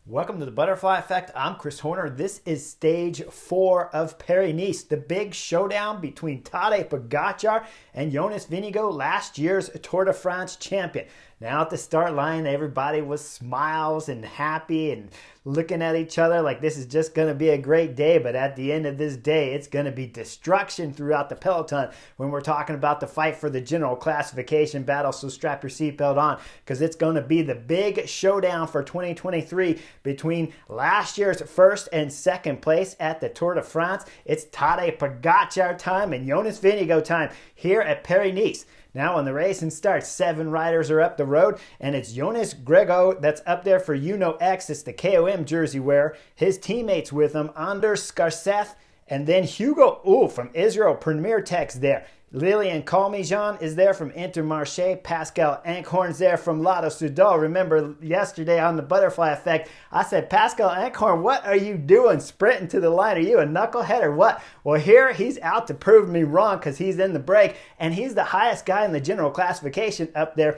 Welcome to the Butterfly Effect. I'm Chris Horner. This is stage 4 of Paris-Nice, the big showdown between Tadej Pogacar and Jonas Vingegaard, last year's Tour de France champion. Now at the start line, everybody was smiles and happy and looking at each other like this is just going to be a great day. But at the end of this day, it's going to be destruction throughout the peloton when we're talking about the fight for the general classification battle. So strap your seatbelt on, because it's going to be the big showdown for 2023 between last year's first and second place at the Tour de France. It's Tadej Pogacar time and Jonas Vingegaard time here at Paris-Nice. Now when the racing starts, 7 riders are up the road, and it's Jonas Vingegaard that's up there for X. It's the KOM jersey wearer. His teammates with him, Anders Skardseth, and then Hugo from Israel Premier Tech's there. Lilian Calmijan is there from Intermarché. Pascal Ankhorn's there from Lotto Soudal. Remember yesterday on the Butterfly Effect, I said, Pascal Ankhorn, what are you doing sprinting to the line? Are you a knucklehead or what? Well, here he's out to prove me wrong, because he's in the break, and he's the highest guy in the general classification up there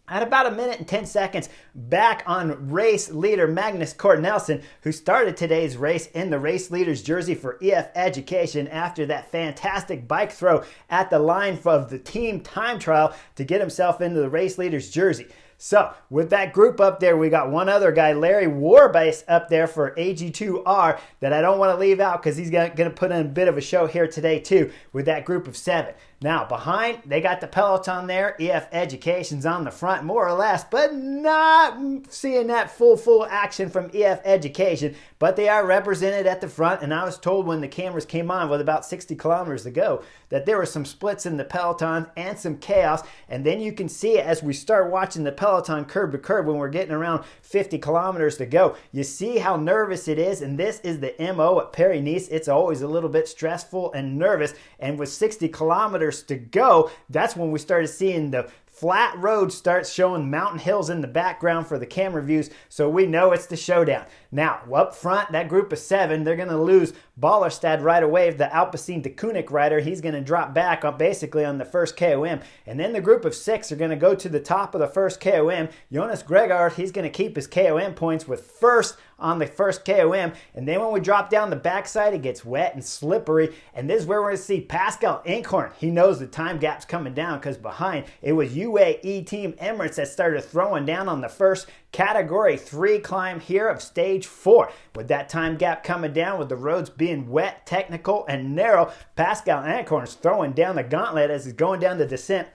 at about 1 minute and 10 seconds back on race leader Magnus Cort Nelson, who started today's race in the race leader's jersey for EF Education after that fantastic bike throw at the line of the team time trial to get himself into the race leader's jersey. So with that group up there, we got one other guy, Larry Warbase, up there for AG2R that I don't want to leave out, because he's going to put in a bit of a show here today too with that group of 7. Now behind, they got the peloton there. EF Education's on the front more or less, but not seeing that full action from EF Education. But they are represented at the front, and I was told when the cameras came on with about 60 kilometers to go that there were some splits in the peloton and some chaos. And then you can see it as we start watching the peloton curb to curb when we're getting around 50 kilometers to go. You see how nervous it is, and this is the MO at Paris-Nice. It's always a little bit stressful and nervous, and with 60 kilometers to go, that's when we started seeing the flat road start showing mountain hills in the background for the camera views, so we know it's the showdown. Now, up front, that group of 7, they're going to lose Ballerstad right away, the Alpecin de Koenig rider. He's going to drop back basically on the first KOM. And then the group of 6 are going to go to the top of the first KOM. Jonas Vingegaard, he's going to keep his KOM points with first on the first KOM. And then when we drop down the backside, it gets wet and slippery. And this is where we're going to see Pascal Ankhorn. He knows the time gap's coming down, because behind it was UAE Team Emirates that started throwing down on the first Category 3 climb here of stage 4. With that time gap coming down, with the roads being wet, technical, and narrow, Pascal Ankhorn's throwing down the gauntlet as he's going down the descent,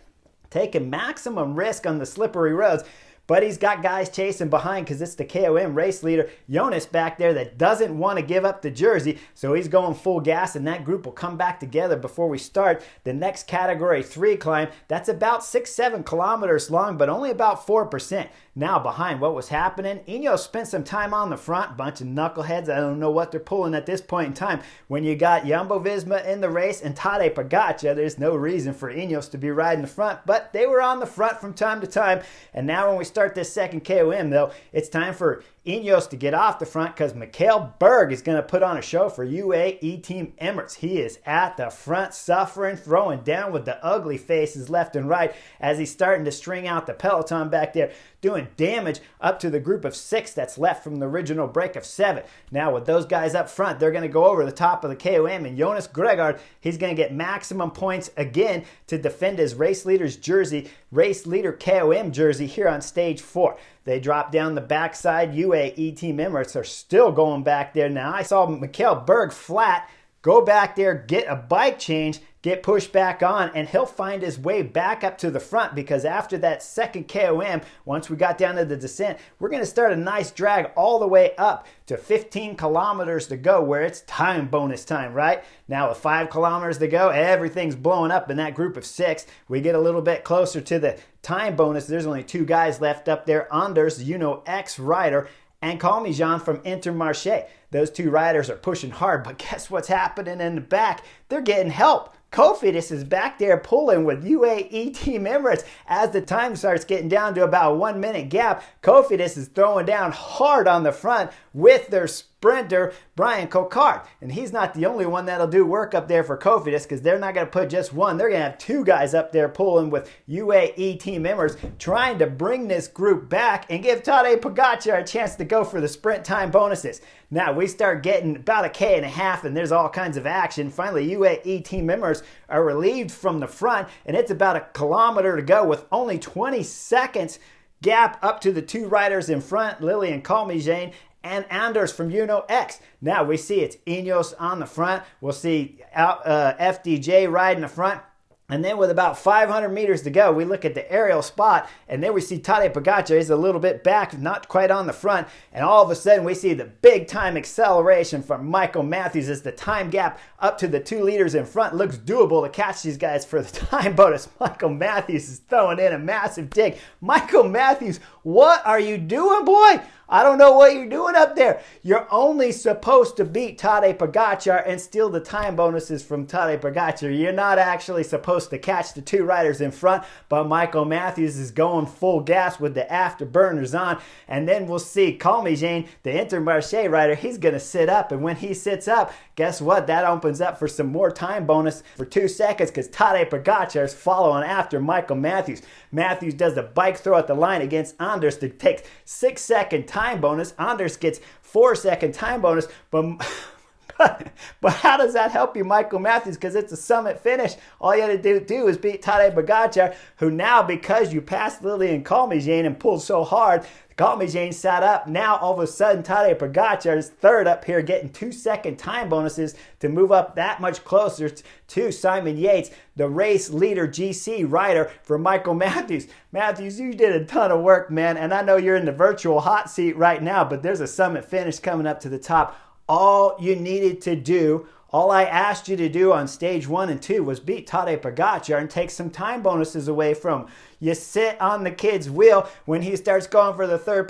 taking maximum risk on the slippery roads. But he's got guys chasing behind, because it's the KOM race leader, Jonas, back there that doesn't want to give up the jersey. So he's going full gas, and that group will come back together before we start the next Category 3 climb. That's about 6-7 kilometers long, but only about 4%. Now behind, what was happening, Ineos spent some time on the front. Bunch of knuckleheads. I don't know what they're pulling at this point in time. When you got Jumbo-Visma in the race and Tadej Pogacar, there's no reason for Ineos to be riding the front, but they were on the front from time to time. And now when we start this second KOM, though, it's time for Ineos to get off the front, because Mikhail Berg is going to put on a show for UAE Team Emirates. He is at the front, suffering, throwing down with the ugly faces left and right as he's starting to string out the peloton back there, doing damage up to the group of 6 that's left from the original break of 7. Now with those guys up front, they're going to go over the top of the KOM, and Jonas Vingegaard, he's going to get maximum points again to defend his race leader's jersey, race leader KOM jersey here on stage 4. They drop down the backside. UAE Team Emirates are still going back there. Now I saw Mikhail Berg flat go back there, get a bike change, get pushed back on, and he'll find his way back up to the front, because after that second KOM, once we got down to the descent, we're going to start a nice drag all the way up to 15 kilometers to go, where it's time bonus time, right? Now with 5 kilometers to go, everything's blowing up in that group of 6. We get a little bit closer to the time bonus. There's only 2 guys left up there, Anders, X rider, and Calmijan from Intermarché. Those two riders are pushing hard, but guess what's happening in the back? They're getting help. Cofidis is back there pulling with UAE Team Emirates. As the time starts getting down to about a 1 minute gap, Cofidis is throwing down hard on the front with their sprinter, Brian Cocard. And he's not the only one that'll do work up there for Cofidis, because they're not going to put just one. They're going to have two guys up there pulling with UAE Team Emirates, trying to bring this group back and give Tadej Pogacar a chance to go for the sprint time bonuses. Now we start getting about a K and a half, and there's all kinds of action. Finally, UAE Team Emirates are relieved from the front, and it's about a kilometer to go with only 20 seconds gap up to the two riders in front, Lilian Calmejane and Anders from X. Now we see it's Ineos on the front. We'll see FDJ riding the front. And then with about 500 meters to go, we look at the aerial spot, and then we see Tadej Pogacar is a little bit back, not quite on the front, and all of a sudden we see the big time acceleration from Michael Matthews as the time gap up to the 2 leaders in front looks doable to catch these guys for the time bonus. Michael Matthews is throwing in a massive dig. Michael Matthews, what are you doing, boy? I don't know what you're doing up there. You're only supposed to beat Tadej Pogacar and steal the time bonuses from Tadej Pogacar. You're not actually supposed to catch the 2 riders in front, but Michael Matthews is going full gas with the afterburners on. And then we'll see Calmejane, the Intermarché rider, he's going to sit up. And when he sits up, guess what? That opens up for some more time bonus for 2 seconds, because Tadej Pogacar is following after Michael Matthews. Matthews does the bike throw at the line against Anders to take 6-second time bonus. Anders gets 4-second time bonus, but how does that help you, Michael Matthews? Because it's a summit finish. All you had to do is beat Tadej Pogacar, who now, because you passed Lilian Calmejane and pulled so hard, Calmejane sat up. Now, all of a sudden, Tadej Pogacar is third up here, getting 2-second time bonuses to move up that much closer to Simon Yates, the race leader GC rider for Michael Matthews. Matthews, you did a ton of work, man, and I know you're in the virtual hot seat right now, but there's a summit finish coming up to the top. All you needed to do, all I asked you to do on stage 1 and 2 was beat Tadej Pogacar and take some time bonuses away from him. You sit on the kid's wheel when he starts going for the third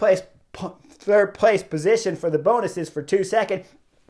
place position for the bonuses for 2 seconds.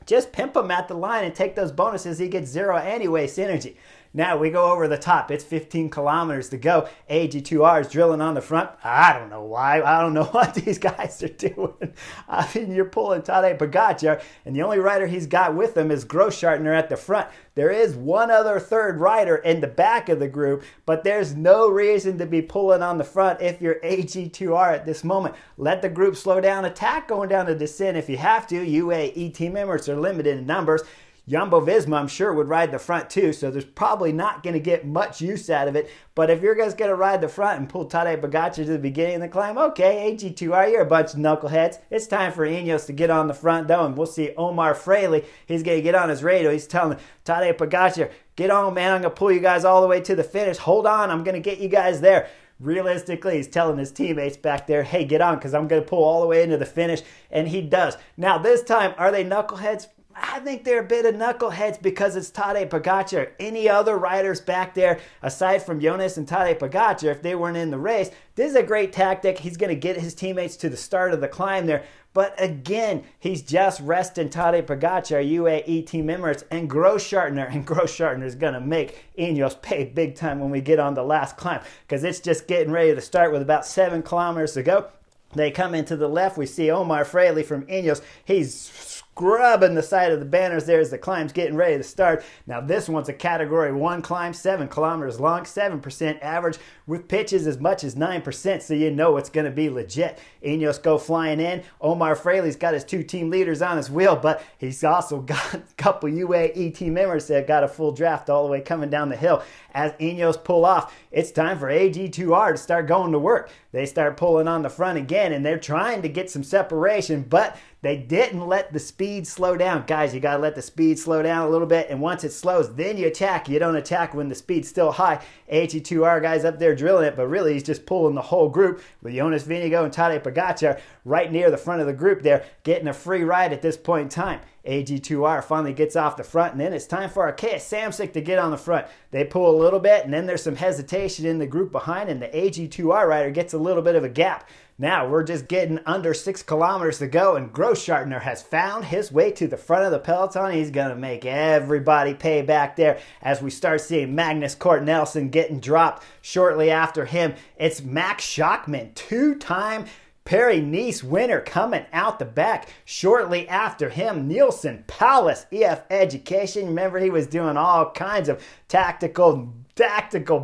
Just pimp him at the line and take those bonuses. He gets 0 anyway synergy. Now we go over the top. It's 15 kilometers to go. AG2R is drilling on the front. I don't know why. I don't know what these guys are doing. I mean, you're pulling Tadej Pogacar, and the only rider he's got with him is Grossschartner at the front. There is one other third rider in the back of the group, but there's no reason to be pulling on the front if you're AG2R at this moment. Let the group slow down. Attack going down the descent if you have to. UAE team members are limited in numbers. Jumbo-Visma, I'm sure, would ride the front too, so there's probably not going to get much use out of it. But if you're guys going to ride the front and pull Tadej Pogacar to the beginning of the climb, okay, AG2R, you're a bunch of knuckleheads. It's time for Ineos to get on the front, though, and we'll see Omar Fraley. He's going to get on his radio. He's telling Tadej Pogacar, get on, man. I'm going to pull you guys all the way to the finish. Hold on. I'm going to get you guys there. Realistically, he's telling his teammates back there, hey, get on, because I'm going to pull all the way into the finish, and he does. Now, this time, are they knuckleheads? I think they're a bit of knuckleheads because it's Tadej Pogacar. Any other riders back there, aside from Jonas and Tadej Pogacar, if they weren't in the race, this is a great tactic. He's going to get his teammates to the start of the climb there. But again, he's just resting Tadej Pogacar, UAE Team Emirates, and Grossschartner. And Grossschartner is going to make Ineos pay big time when we get on the last climb, because it's just getting ready to start with about 7 kilometers to go. They come into the left. We see Omar Fraley from Ineos. He's scrubbing the side of the banners there as the climb's getting ready to start. Now this one's a category 1 climb, 7 kilometers long, 7% average, with pitches as much as 9%, so you know it's going to be legit. Ineos go flying in. Omar Fraley's got his 2 team leaders on his wheel, but he's also got a couple UAE team members that got a full draft all the way coming down the hill. As Ineos pull off, it's time for AG2R to start going to work. They start pulling on the front again, and they're trying to get some separation, but they didn't let the speed slow down. Guys, you got to let the speed slow down a little bit, and once it slows, then you attack. You don't attack when the speed's still high. AG2R guys up there drilling it, but really he's just pulling the whole group with Jonas Vingegaard and Tadej Pogacar right near the front of the group there, getting a free ride at this point in time. AG2R finally gets off the front, and then it's time for Arkea Samsic to get on the front. They pull a little bit, and then there's some hesitation in the group behind, and the AG2R rider gets a little bit of a gap. Now we're just getting under 6 kilometers to go, and Grossschartner has found his way to the front of the peloton. He's going to make everybody pay back there as we start seeing Magnus Cort Nelson getting dropped. Shortly after him, it's Max Schachmann, two-time Paris-Nice winner, coming out the back. Shortly after him, Nielsen Paulus, EF Education. Remember, he was doing all kinds of tactical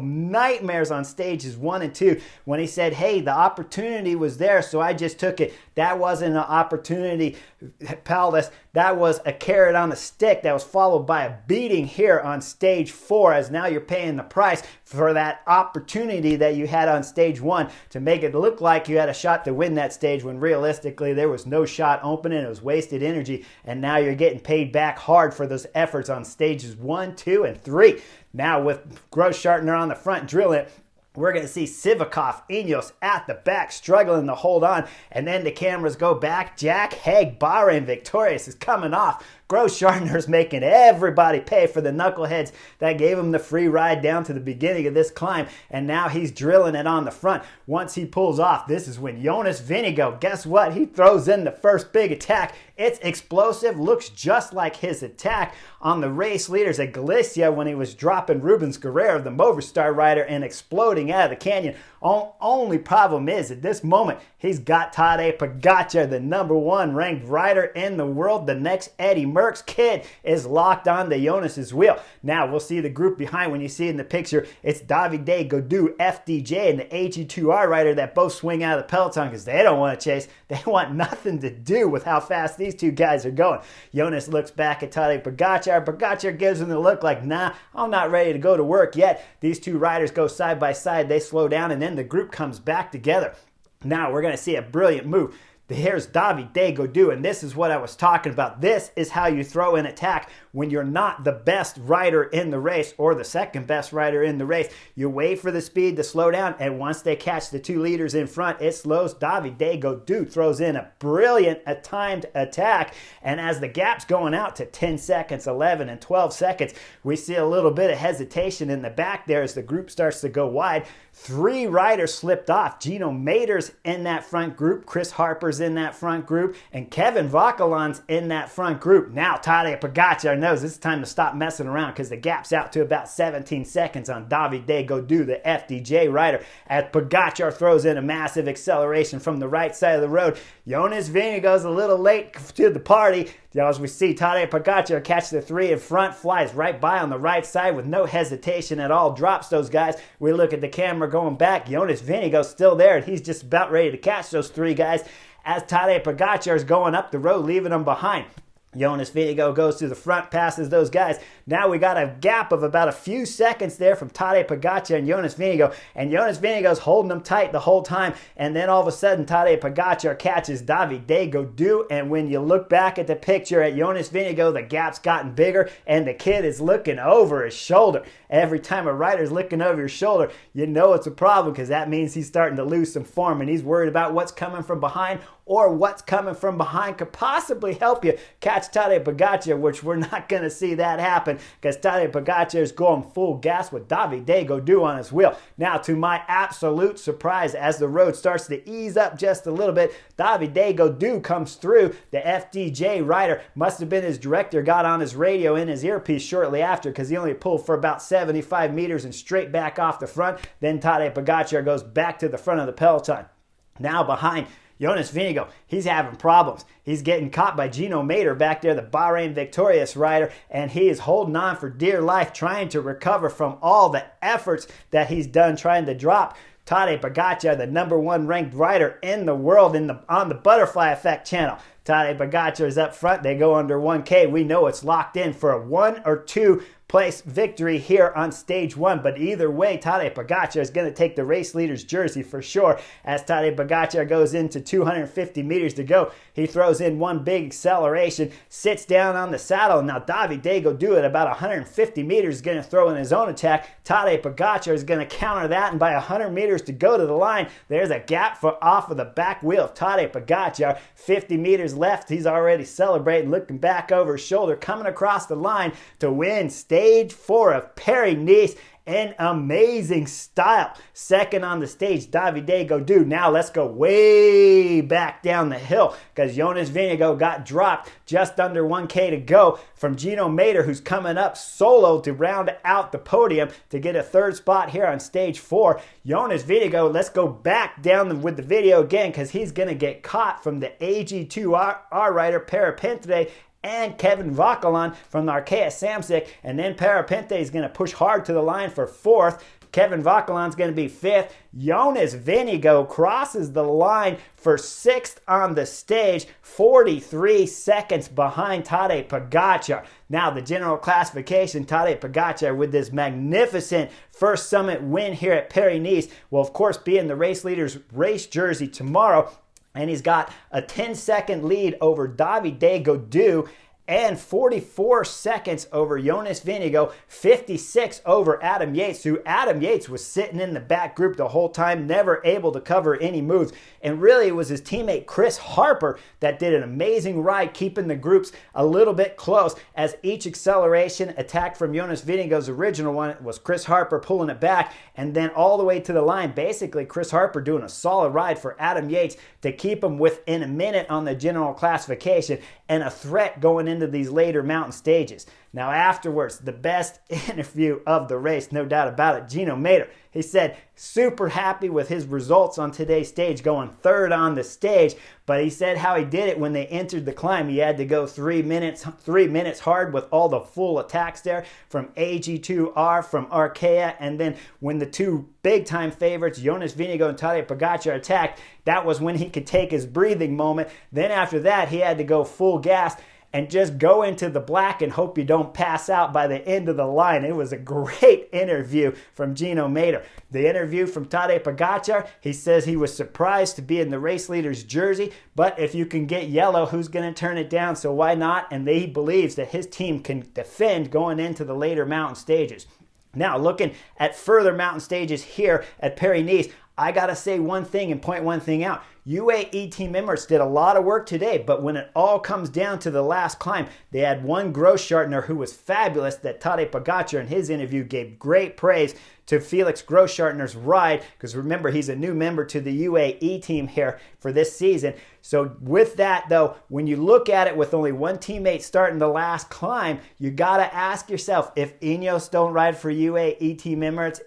nightmares on stages 1 and 2 when he said, hey, the opportunity was there, so I just took it. That wasn't an opportunity, Paulus. That was a carrot on a stick that was followed by a beating here on stage 4, as now you're paying the price for that opportunity that you had on stage 1 to make it look like you had a shot to win that stage, when realistically there was no shot opening. It was wasted energy, and now you're getting paid back hard for those efforts on stages 1, 2, and 3. Now with Grossschartner on the front drilling it, we're going to see Sivakov, Ineos at the back struggling to hold on. And then the cameras go back. Jack Haig, Bahrain victorious, is coming off. Grossschartner's making everybody pay for the knuckleheads that gave him the free ride down to the beginning of this climb. And now he's drilling it on the front. Once he pulls off, this is when Jonas Vingegaard, guess what? He throws in the first big attack. It's explosive, looks just like his attack on the race leaders at Galicia when he was dropping Rubens Guerrero, the Movistar rider, and exploding out of the canyon. Only problem is, at this moment, he's got Tadej Pogacar, the #1 ranked rider in the world. The next Eddie Merckx kid is locked on to Jonas's wheel. Now, we'll see the group behind. When you see in the picture, it's Davide Gaudu, FDJ, and the AG2R rider that both swing out of the peloton because they don't want to chase. They want nothing to do with how fast these two guys are going. Jonas looks back at Tadej Pogacar. Pogacar gives him the look like, nah, I'm not ready to go to work yet. These two riders go side by side. They slow down, and then the group comes back together. Now we're going to see a brilliant move. Here's Davide Gaudu, and this is what I was talking about. This is how you throw an attack when you're not the best rider in the race or the second best rider in the race. You wait for the speed to slow down, and once they catch the two leaders in front, it slows. Davide Gaudu throws in a brilliant timed attack, and as the gap's going out to 10 seconds, 11 and 12 seconds, we see a little bit of hesitation in the back there as the group starts to go wide. 3 riders slipped off. Gino Mater's in that front group, Chris Harper's in that front group, and Kevin Vauquelin's in that front group. Now Tadej Pogacar knows it's time to stop messing around because the gap's out to about 17 seconds on Davide Gaudu, the FDJ rider, as Pogacar throws in a massive acceleration from the right side of the road. Jonas Vingegaard's a little late to the party. As we see Tadej Pogacar catch the 3 in front, flies right by on the right side with no hesitation at all, drops those guys. We look at the camera going back. Jonas Vingegaard's still there, and he's just about ready to catch those 3 guys as Tadej Pogacar is going up the road, leaving them behind. Jonas Vingegaard goes to the front, passes those guys. Now we got a gap of about a few seconds there from Tadej Pogacar and Jonas Vingegaard. And Jonas Vingegaard's holding them tight the whole time. And then all of a sudden, Tadej Pogacar catches Davide Gaudu. And when you look back at the picture at Jonas Vingegaard, the gap's gotten bigger. And the kid is looking over his shoulder. Every time a rider's looking over your shoulder, you know it's a problem because that means he's starting to lose some form. And he's worried about what's coming from behind, or what's coming from behind could possibly help you catch Tadej Pogacar, which we're not going to see that happen because Tadej Pogacar is going full gas with Davide Gaudu on his wheel. Now, to my absolute surprise, as the road starts to ease up just a little bit, Davide Gaudu comes through. The FDJ rider, must have been his director, got on his radio in his earpiece shortly after because he only pulled for about 75 meters and straight back off the front. Then Tadej Pogacar goes back to the front of the peloton. Now behind Jonas Vingegaard, he's having problems. He's getting caught by Gino Mater back there, the Bahrain victorious rider, and he is holding on for dear life, trying to recover from all the efforts that he's done trying to drop Tadej Pogacar, the #1 ranked rider in the world on the Butterfly Effect channel. Tadej Pogacar is up front. They go under 1K. We know it's locked in for a 1 or 2 place victory here on stage 1, but either way, Tadej Pogacar is going to take the race leader's jersey for sure. As Tadej Pogacar goes into 250 meters to go, he throws in one big acceleration, sits down on the saddle. Now Davide Gaudu at about 150 meters is going to throw in his own attack. Tadej Pogacar is going to counter that, and by 100 meters to go to the line, there's a gap off of the back wheel of Tadej Pogacar. 50 meters left, he's already celebrating, looking back over his shoulder, coming across the line to win stage stage 4 of Paris-Nice in amazing style. Second on the stage, Davide Gaudu. Now let's go way back down the hill because Jonas Vingegaard got dropped just under 1K to go from Gino Mader, who's coming up solo to round out the podium to get a third spot here on stage 4. Jonas Vingegaard, let's go back down with the video again because he's going to get caught from the AG2R rider Parapente and Kevin Vauquelin from the Arkea Samsic. And then Parapente is going to push hard to the line for 4th. Kevin Vauquelin's going to be 5th. Jonas Vingegaard crosses the line for 6th on the stage, 43 seconds behind Tadej Pogacar. Now the general classification, Tadej Pogacar with this magnificent first summit win here at Paris-Nice will of course be in the race leader's race jersey tomorrow. And he's got a 10-second lead over Davide Gaudu and 44 seconds over Jonas Vingegaard, 56 over Adam Yates, who Adam Yates was sitting in the back group the whole time, never able to cover any moves. And really it was his teammate Chris Harper that did an amazing ride, keeping the groups a little bit close as each acceleration attack from Jonas Vingegaard's original one was Chris Harper pulling it back, and then all the way to the line, basically Chris Harper doing a solid ride for Adam Yates to keep him within a minute on the general classification and a threat going into these later mountain stages. Now afterwards, the best interview of the race, no doubt about it, Gino Mader. He said super happy with his results on today's stage, going 3rd on the stage, but he said how he did it when they entered the climb. He had to go 3 minutes hard with all the full attacks there from AG2R, from Arkea, and then when the two big-time favorites, Jonas Vingegaard and Tadej Pogacar, attacked, that was when he could take his breathing moment. Then after that, he had to go full gas and just go into the black and hope you don't pass out by the end of the line. It was a great interview from Gino Mader. The interview from Tadej Pogacar, he says he was surprised to be in the race leader's jersey, but if you can get yellow, who's going to turn it down? So why not? And he believes that his team can defend going into the later mountain stages. Now, looking at further mountain stages here at Paris-Nice, I got to say one thing and point one thing out. UAE team members did a lot of work today, but when it all comes down to the last climb, they had one Großschartner who was fabulous that Tadej Pogacar in his interview gave great praise to Felix Großschartner's ride, because remember, he's a new member to the UAE team here for this season. So with that, though, when you look at it with only one teammate starting the last climb, you got to ask yourself, if Ineos don't ride for UAE team members,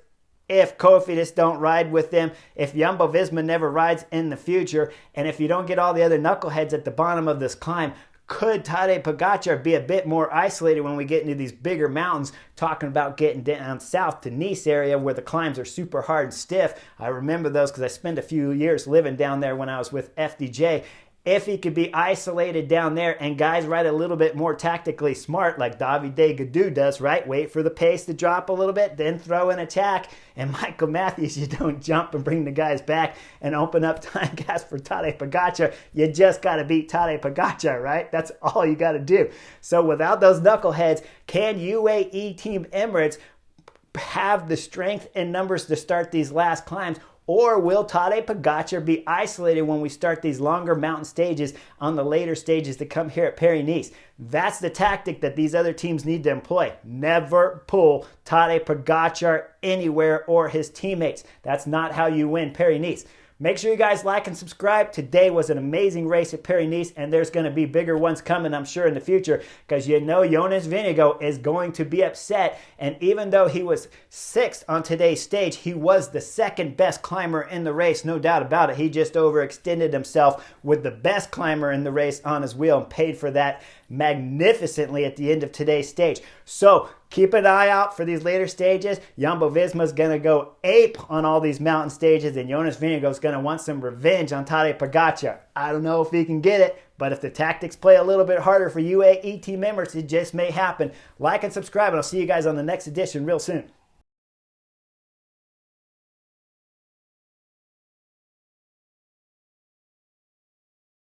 if Cofidis don't ride with them, if Jumbo-Visma never rides in the future, and if you don't get all the other knuckleheads at the bottom of this climb, could Tadej Pogacar be a bit more isolated when we get into these bigger mountains, talking about getting down south to Nice area where the climbs are super hard and stiff? I remember those because I spent a few years living down there when I was with FDJ. If he could be isolated down there and guys ride a little bit more tactically smart like Davide Gaudu does, right? Wait for the pace to drop a little bit, then throw an attack. And Michael Matthews, you don't jump and bring the guys back and open up time gas for Tadej Pogacar. You just got to beat Tadej Pogacar, right? That's all you got to do. So without those knuckleheads, can UAE Team Emirates have the strength and numbers to start these last climbs? Or will Tadej Pogacar be isolated when we start these longer mountain stages on the later stages that come here at Paris-Nice? That's the tactic that these other teams need to employ. Never pull Tadej Pogacar anywhere or his teammates. That's not how you win Paris-Nice. Make sure you guys like and subscribe. Today was an amazing race at Paris-Nice, and there's going to be bigger ones coming, I'm sure, in the future, because you know Jonas Vingegaard is going to be upset. And even though he was 6th on today's stage, he was the second best climber in the race, no doubt about it. He just overextended himself with the best climber in the race on his wheel and paid for that magnificently at the end of today's stage. So keep an eye out for these later stages. Jumbo-Visma is going to go ape on all these mountain stages, and Jonas Vingegaard is going to want some revenge on Tadej Pogacar. I don't know if he can get it, but if the tactics play a little bit harder for UAE team members, it just may happen. Like and subscribe, and I'll see you guys on the next edition real soon.